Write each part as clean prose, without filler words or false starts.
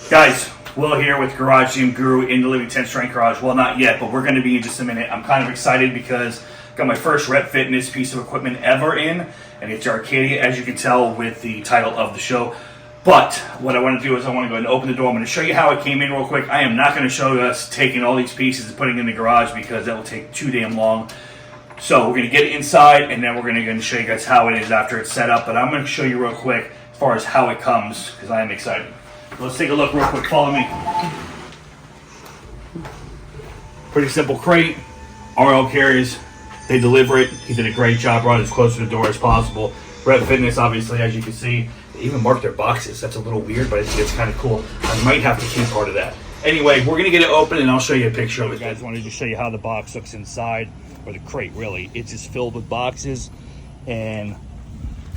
Guys, Will here with Garage Gym Guru in the Living 10 Strength Garage. Well, not yet, but we're going to be in just a minute. I'm kind of excited because I got my first Rep Fitness piece of equipment ever in, and it's Arcadia, as you can tell with the title of the show. But what I want to do is I want to go ahead and open the door. I'm going to show you how it came in real quick. I am not going to show us taking all these pieces and putting in the garage because that will take too damn long. So we're going to get it inside, and then we're going to show you guys how it is after it's set up. But I'm going to show you real quick as far as how it comes because I am excited. Let's take a look real quick. Follow me. Pretty simple crate. RL carries. They deliver it. He did a great job. Brought it as close to the door as possible. Rep Fitness, obviously, as you can see, they even marked their boxes. That's a little weird, but it's kind of cool. I might have to keep part of that. Anyway, we're going to get it open, and I'll show you a picture of it. Guys, wanted to show you how the box looks inside, or the crate, really. It's just filled with boxes and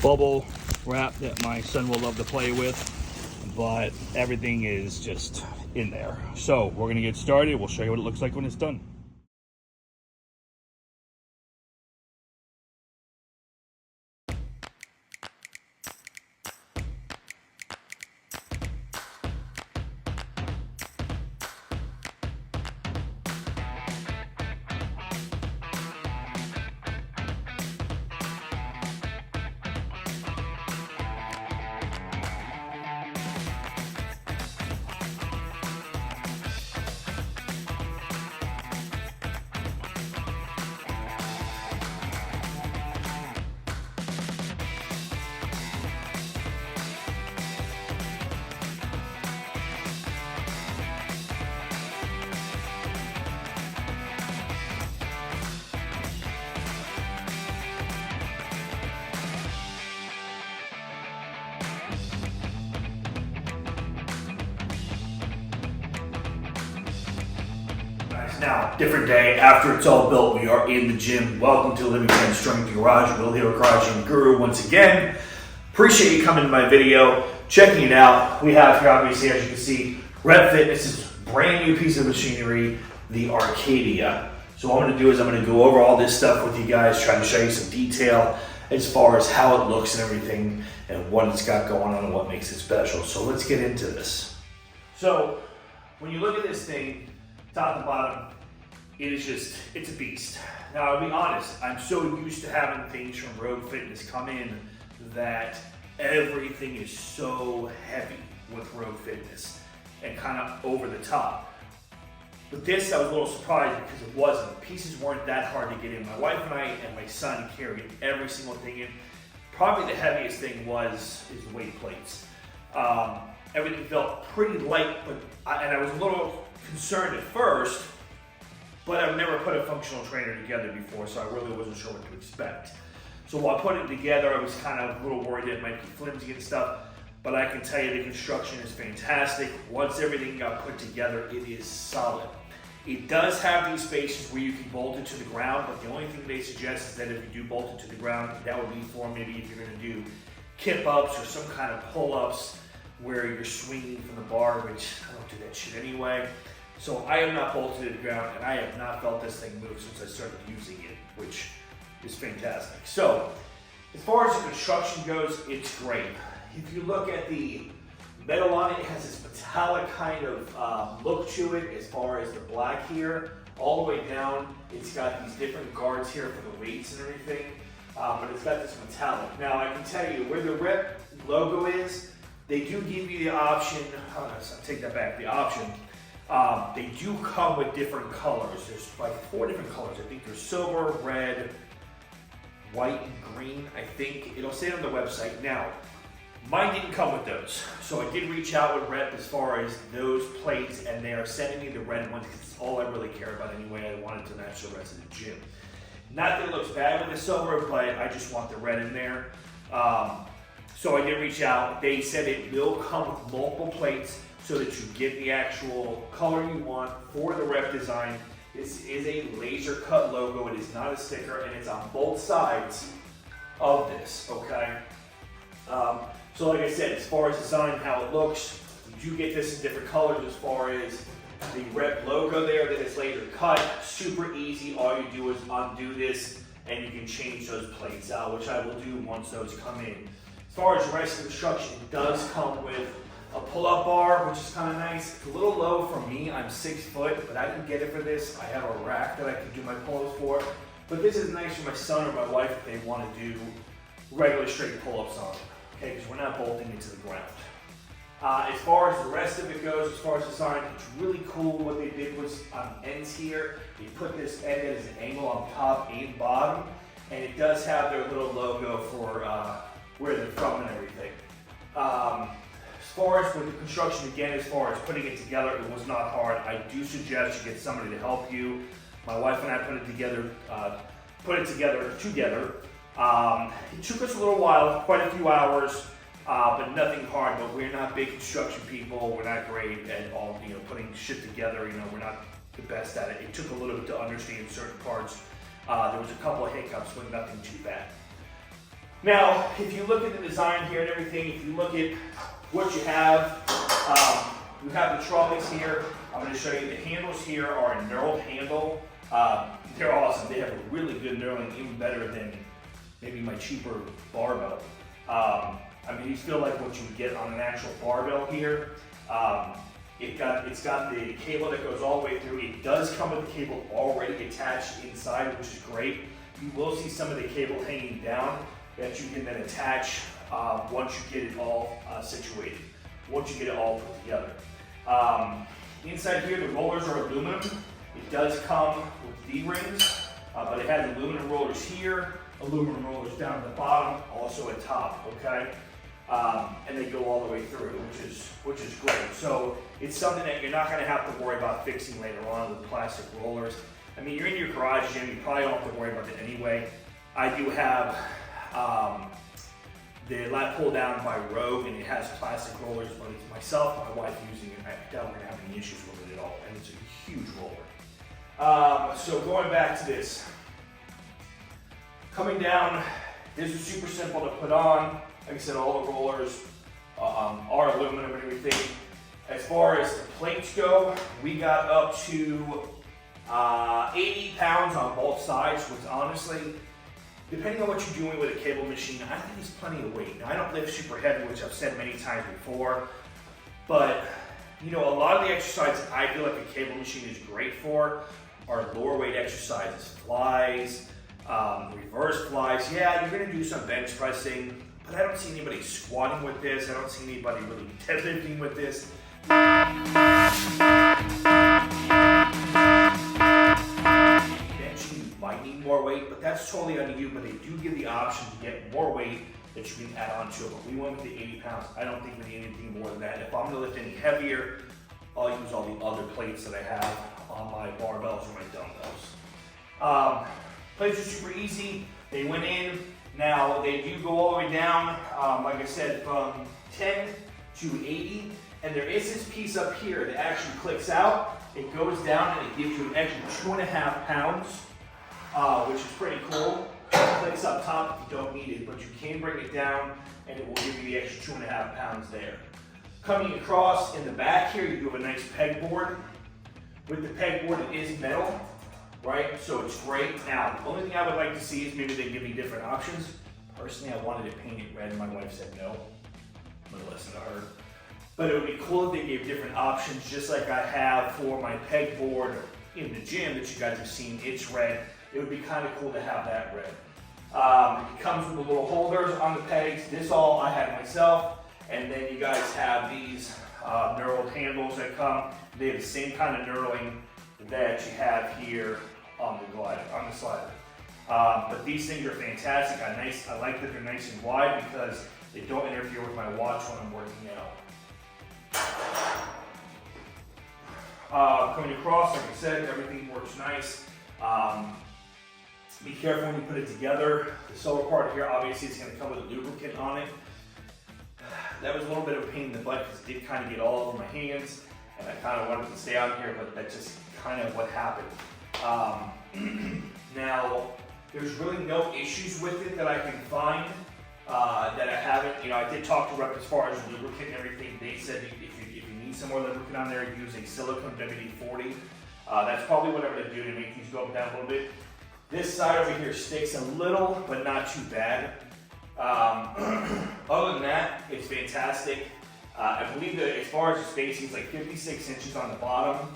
bubble wrap that my son will love to play with. But everything is just in there. So we're going to get started. We'll show you what it looks like when it's done. Now, different day. After it's all built, we are in the gym. Welcome to Living 10 Strength Garage. Will here with Garage Gym Guru once again. Appreciate you coming to my video, checking it out. We have here, obviously, as you can see, Rep Fitness is a brand new piece of machinery, the Arcadia. So what I'm going to do is I'm going to go over all this stuff with you guys, trying to show you some detail as far as how it looks and everything, and what it's got going on and what makes it special. So let's get into this. So when you look at this thing, top to bottom, it's a beast. Now, I'll be honest, I'm so used to having things from Rogue Fitness come in that everything is so heavy with Rogue Fitness and kind of over the top. But this, I was a little surprised because it wasn't. The pieces weren't that hard to get in. My wife and I and my son carried every single thing in. Probably the heaviest thing is the weight plates. Everything felt pretty light, and I was a little concerned at first, but I've never put a functional trainer together before, so I really wasn't sure what to expect. So while putting it together, I was kind of a little worried that it might be flimsy and stuff, but I can tell you the construction is fantastic. Once everything got put together, it is solid. It does have these spaces where you can bolt it to the ground, but the only thing they suggest is that if you do bolt it to the ground, that would be for maybe if you're going to do kip-ups or some kind of pull-ups where you're swinging from the bar, which I don't do that shit anyway. So I have not bolted to the ground, and I have not felt this thing move since I started using it, which is fantastic. So as far as the construction goes, it's great. If you look at the metal on it, it has this metallic kind of look to it as far as the black here. All the way down, it's got these different guards here for the weights and everything, but it's got this metallic. Now I can tell you where the Rep logo is, they do give you the option, I'll take that back, the option. They do come with different colors. There's like 4 different colors. I think there's silver, red, white, and green. I think it'll say it on the website. Now, mine didn't come with those. So I did reach out with Rep as far as those plates, and they are sending me the red ones because it's all I really care about anyway. I wanted to match the rest of the gym. Not that it looks bad with the silver, but I just want the red in there. So I did reach out. They said it will come with multiple plates so that you get the actual color you want for the Rep design. This is a laser cut logo. It is not a sticker, and it's on both sides of this, okay? So like I said, as far as design, how it looks, you do get this in different colors as far as the Rep logo there that is laser cut. Super easy. All you do is undo this, and you can change those plates out, which I will do once those come in. As far as the rest of the construction, it does come with a pull-up bar, which is kind of nice. It's a little low for me. I'm 6 foot, but I can get it for this. I have a rack that I can do my pull-ups for. But this is nice for my son or my wife if they want to do regular straight pull-ups on it, okay? Because we're not bolting it to the ground. As far as the rest of it goes, as far as design, it's really cool. What they did was on ends here, they put this end as an angle on top and bottom, and it does have their little logo for where they're from and everything. As far as with the construction, again, as far as putting it together, it was not hard. I do suggest you get somebody to help you. My wife and I put it together. It took us a little while, quite a few hours, but nothing hard. But we're not big construction people. We're not great at all, putting shit together. We're not the best at it. It took a little bit to understand certain parts. There was a couple of hiccups, but nothing too bad. Now, if you look at the design here and everything, if you look at what you have the trolleys here. I'm going to show you the handles here are a knurled handle. They're awesome. They have a really good knurling, even better than maybe my cheaper barbell. These feel like what you would get on an actual barbell here. It's got the cable that goes all the way through. It does come with the cable already attached inside, which is great. You will see some of the cable hanging down that you can then attach once you get it all situated, once you get it all put together. Inside here, the rollers are aluminum. It does come with D-rings, but it has aluminum rollers here, aluminum rollers down at the bottom, also at top, okay? And they go all the way through, which is great. So it's something that you're not gonna have to worry about fixing later on with plastic rollers. You're in your garage gym, you probably don't have to worry about it anyway. I do have the lat pull down by Rogue, and it has plastic rollers, but it's myself and my wife using it. I doubt we're gonna have any issues with it at all, and it's a huge roller. So going back to this, coming down, this is super simple to put on. Like I said, all the rollers are aluminum and everything. As far as the plates go, we got up to 80 pounds on both sides, which honestly, depending on what you're doing with a cable machine, I think it's plenty of weight. Now, I don't lift super heavy, which I've said many times before, but a lot of the exercises I feel like a cable machine is great for are lower weight exercises, flies, reverse flies. Yeah, you're gonna do some bench pressing, but I don't see anybody squatting with this. I don't see anybody really deadlifting with this. Might need more weight, but that's totally on you. But they do give the option to get more weight that you can add on to it. But we went with the 80 pounds. I don't think we need anything more than that. If I'm gonna lift any heavier, I'll use all the other plates that I have on my barbells or my dumbbells. Plates are super easy. They went in. Now they do go all the way down, like I said, from 10 to 80. And there is this piece up here that actually clicks out. It goes down and it gives you an extra 2.5 pounds. Which is pretty cool. It clicks up top if you don't need it, but you can bring it down and it will give you the extra 2.5 pounds there. Coming across in the back here, you do have a nice pegboard. With the pegboard, it is metal, right? So it's great. Now, the only thing I would like to see is maybe they give me different options. Personally, I wanted to paint it red, and my wife said no. I'm gonna listen to her. But it would be cool if they gave different options, just like I have for my pegboard in the gym that you guys have seen. It's red. It would be kind of cool to have that red. It comes with the little holders on the pegs. This all I had myself. And then you guys have these knurled handles that come. They have the same kind of knurling that you have here on the slider. But these things are fantastic. I like that they're nice and wide because they don't interfere with my watch when I'm working out. Coming across, like I said, everything works nice. Be careful when you put it together. The silver part here, obviously, is going to come with a lubricant on it. That was a little bit of a pain in the butt because it did kind of get all over my hands, and I kind of wanted to stay out here, but that's just kind of what happened. Now, there's really no issues with it that I can find that I haven't. I did talk to rep as far as lubricant and everything. They said if you need some more lubricant on there, use a silicone WD-40. That's probably what I'm going to do to make these go up down a little bit. This side over here sticks a little, but not too bad. Other than that, it's fantastic. I believe that as far as the spacing, it's like 56 inches on the bottom,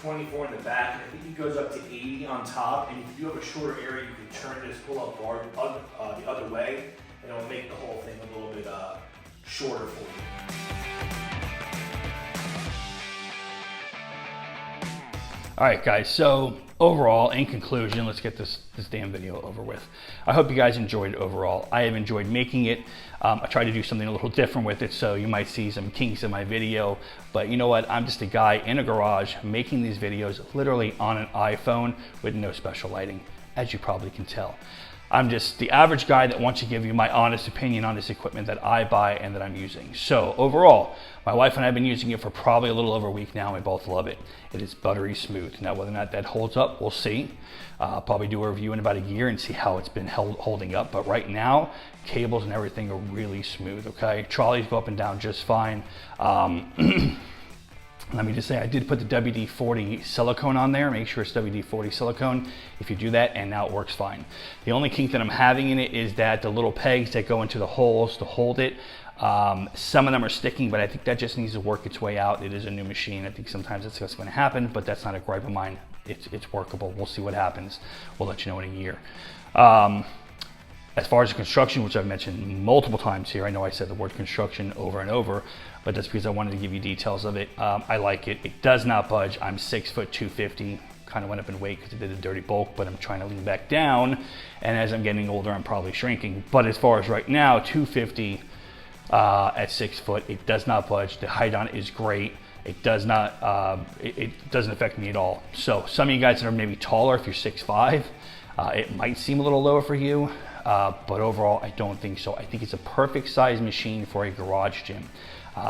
24 in the back, and I think it goes up to 80 on top. And if you do have a shorter area, you can turn this pull-up bar the other way, and it'll make the whole thing a little bit shorter for you. All right, guys, so overall, in conclusion, let's get this damn video over with. I hope you guys enjoyed it overall. I have enjoyed making it. I tried to do something a little different with it, so you might see some kinks in my video, but you know what? I'm just a guy in a garage making these videos literally on an iPhone with no special lighting, as you probably can tell. I'm just the average guy that wants to give you my honest opinion on this equipment that I buy and that I'm using. So overall, my wife and I have been using it for probably a little over a week now, and we both love it. It is buttery smooth. Now, whether or not that holds up, we'll see. I'll probably do a review in about a year and see how it's been holding up. But right now, cables and everything are really smooth, okay? Trolleys go up and down just fine. Let me just say, I did put the WD-40 silicone on there. Make sure it's WD-40 silicone if you do that, and now it works fine. The only kink that I'm having in it is that the little pegs that go into the holes to hold it, some of them are sticking, but I think that just needs to work its way out. It is a new machine. I think sometimes that's what's going to happen, but that's not a gripe of mine. It's workable. We'll see what happens. We'll let you know in a year. As far as the construction, which I've mentioned multiple times here, I know I said the word construction over and over, but that's because I wanted to give you details of it. I like it. It does not budge. I'm 6 foot 250. Kind of went up in weight because I did a dirty bulk, but I'm trying to lean back down. And as I'm getting older, I'm probably shrinking. But as far as right now, 250 at 6 foot, it does not budge. The height on it is great. It does not. It doesn't affect me at all. So some of you guys that are maybe taller, if you're 6'5", it might seem a little lower for you. But overall, I don't think so. I think it's a perfect size machine for a garage gym.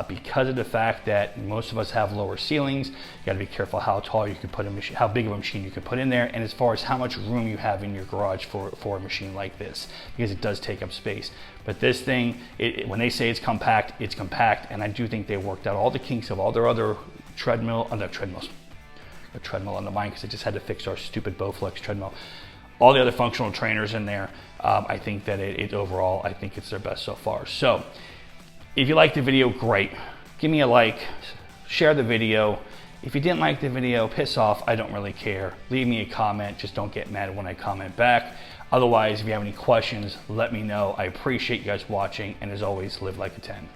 Because of the fact that most of us have lower ceilings, you got to be careful how tall you can put a machine, how big of a machine you can put in there, and as far as how much room you have in your garage for a machine like this, because it does take up space. But this thing, when they say it's compact, and I do think they worked out all the kinks of all their other treadmill, a treadmill on the mine, because I just had to fix our stupid Bowflex treadmill. All the other functional trainers in there, I think that overall, I think it's their best so far. So if you liked the video, great. Give me a like, share the video. If you didn't like the video, piss off, I don't really care. Leave me a comment, just don't get mad when I comment back. Otherwise, if you have any questions, let me know. I appreciate you guys watching, and as always, live like a 10.